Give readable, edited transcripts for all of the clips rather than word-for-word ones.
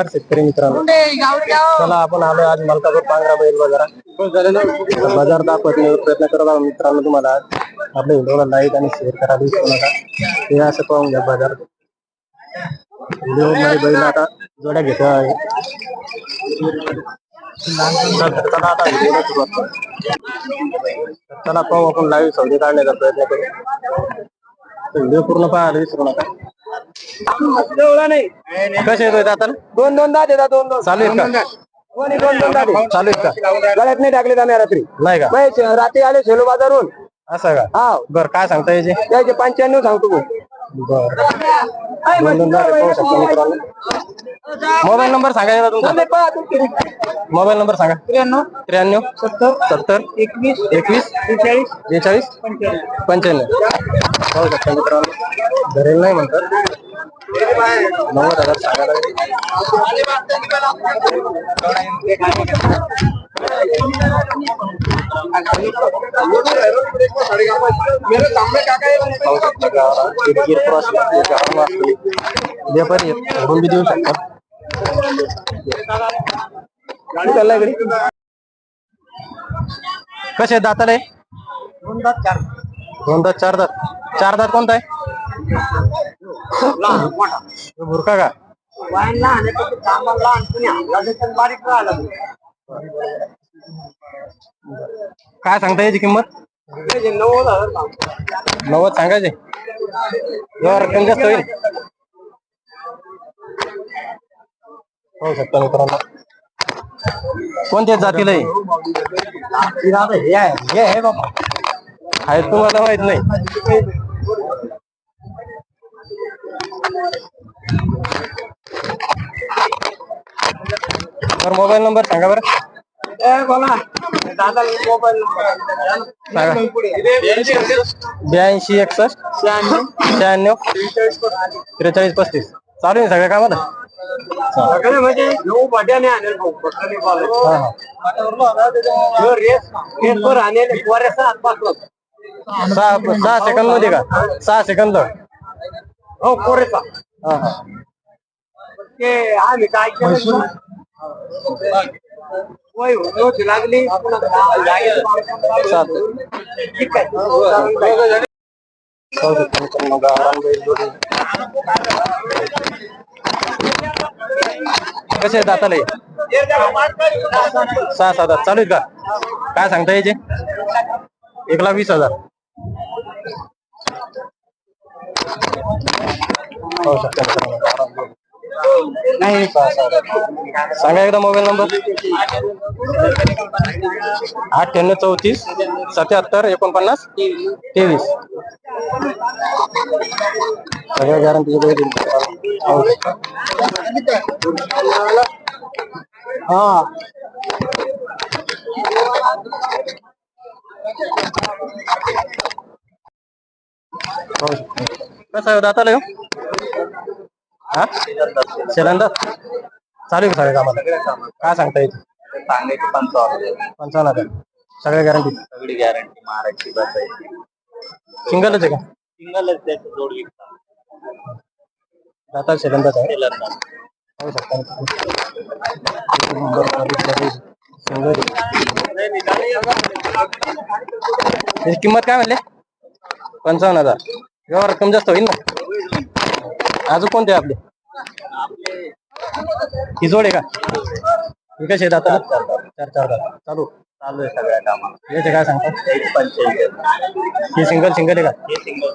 शेतकरी मित्रांनो, चला आपण आलो आज मलकापूर पांगरा बैल बाजारात. बाजार दाखवण्याचा प्रयत्न करत आहोत मित्रांनो. तुम्हाला आपल्या व्हिडिओला लाईक आणि शेअर करायला विसरू नका. हे असं पाहून घ्या बाजार. व्हिडिओ मध्ये बैल आता जोड्या घेतो आहे. चला आता व्हिडिओला सुरुवात करू. चला पाहू आपण लाईव्ह सौदे काढण्याचा प्रयत्न करू. व्हिडिओ पूर्ण पाहायला विसरू नका. कसे येतोय आता? दोन दात येतात. दोन चालू आहेत का? दोन दात चालू आहेत का? गळ्यात नाही टाकले आम्ही रात्री. नाही का? रात्री आले सेलो बाजारून. असं का? हा बर, काय सांगता याचे? त्याचे 95 सांगतो. बर, दोन दात पाहू शकता मित्रांनो. मोबाईल नंबर सांगा तुमचा. मोबाईल नंबर सांगा. 93 70 21 42 95. पाहू शकता मित्रांनो. धरेल नाही म्हणतात. 90,000 सांगायला. व्यापारी बी देऊ शकतात. कसे दाताला? दोन दात चार. दोन दात चार दात. चार दात कोणता आहे? बुरका का? काय सांगता याची किंमत? 90 सांगायचे. रक्कम जास्त होईल. हो शकता मित्रांनो. कोणत्या जातीला आहे? तुम्हाला माहित नाही. तर मोबाईल नंबर सांगा बरं. बोला दादा. मोबाईल 82 61 96 43 35. चालू आहे सगळ्या कामाला. म्हणजे 9 पाट्याने आणेल. सहा सेकंद मध्ये का? 6 सेकंद. हो कोरेचा. ते आम्ही काय केलं लागली. ठीक आहे. कसे दाताले? 6-7 दात. चालू आहेत का? काय सांगता याचे? 1,20,000. हो शकता. नाही सांगा एकदा मोबाईल नंबर. 98 34 77 49 23. सगळ्या गॅरंटी. हा कसं आहे दाताला? हा शेलांदा. चालू आहे सगळ्या कामाला. काय सांगता येईल? सांगायची 55,000. सगळ्या गॅरंटी. सगळी गॅरंटी मारायची बसायची. सिंगलच आहे का? सिंगलच त्याचं जोड विकता. दाता शेलांदाच आहे. शेलांदा. किंमत काय म्हणले? 55,000. व्यवहार रक्कम जास्त होईल ना. अजून कोणते आपले? ही जोड आहे का? ही कशी आहे दाताला? 4 दात. चालू आहे सगळ्या कामाला. याचे काय सांगतात? 85. ही सिंगल आहे का? हे सिंगल.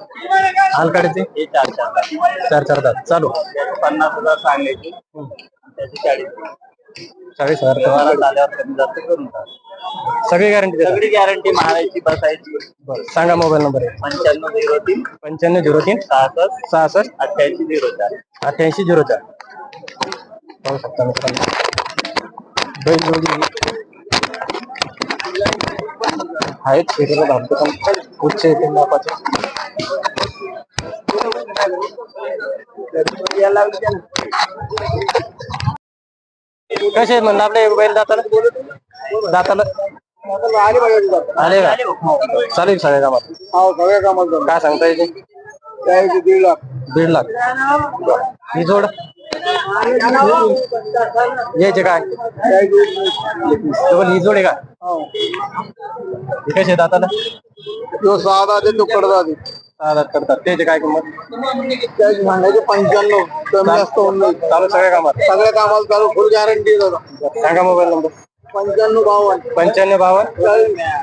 हालकाडीचे? हे 4 4 दात. चालू 50,000 सांगायची. त्याची 40,000. 40,000 आल्यावर कमी जास्त करून टाक. सगळी गॅरंटी. सगळी गॅरंटी मारायची बसायची. बरं सांगा मोबाईल नंबर. 9503 9503 66 8804 8804. पाहू शकता मित्रांनो. बैल जोडी आहेत. शेतीला धावतो पण उच्च येते मापाचे. कसे म्हणलं आपले बैल दाताला? दाताला आले का? चालेल सगळ्या कामात. सगळ्या कामात. काय सांगता येते? 1.5 लाख. 1.5 लाख. ही जोड यायचे काय डबल ही जोडे का हे कसे दाताला तो साधा दे तो कडदा दे साधात करतात त्याचे काय किंमत त्याची सांगायचे 95 कमी जास्त होऊन नाही चालू सगळ्या कामाला चालू फुल गॅरंटी दादा सांगा मोबाईल नंबर 95 52 55 52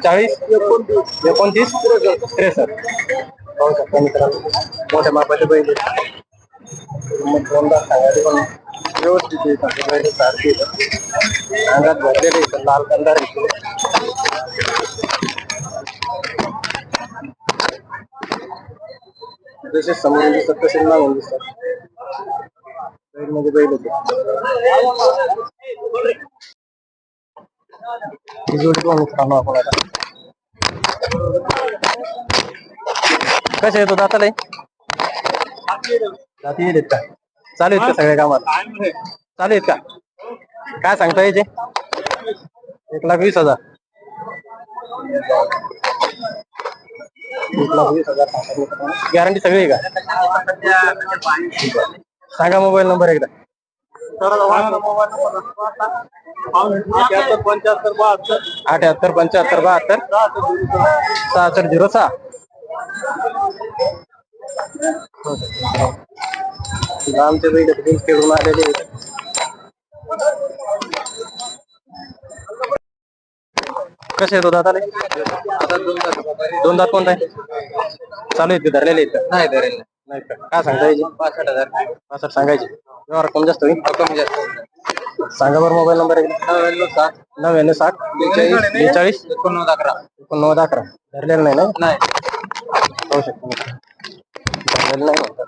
40 29 63 पाहू शकता मित्रांनो मोठ्या मापाचे बैल सांगायचे पण व्यवस्थित येतात बैल सारखे अंगात भरलेले येतात लाल कंदार जसे समोर दिसतात तसे लावून दिसतात बैल म्हणजे बैल होते ही जोडी पण मित्रांनो आपण आता कसे येतो दाताला जाती येत का चालू आहेत का सगळ्या कामात चालू आहेत का काय सांगता याचे 1,20,000 1,20,000 गॅरंटी सगळी आहे का सांगा मोबाईल नंबर एकदा 78 75 72 6606 आमच्या बैल खेळून आलेले कसे येतो दादाले दोन दात कोणता आहे चालू आहेत धरलेले आहेत नाही धरलेले नाही का काय सांगता यायचे 65,000 65 सांगायचे व्यवहार कमी जास्त होईल कमी जास्त सांगा बरं मोबाईल नंबर 99 60 42 89 11 धरलेलं नाही ना नाही होऊ शकतो धरलेलं नाही म्हणतात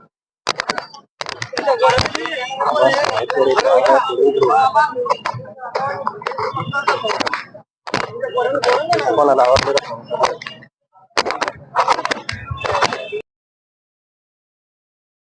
कोणाला आवडलं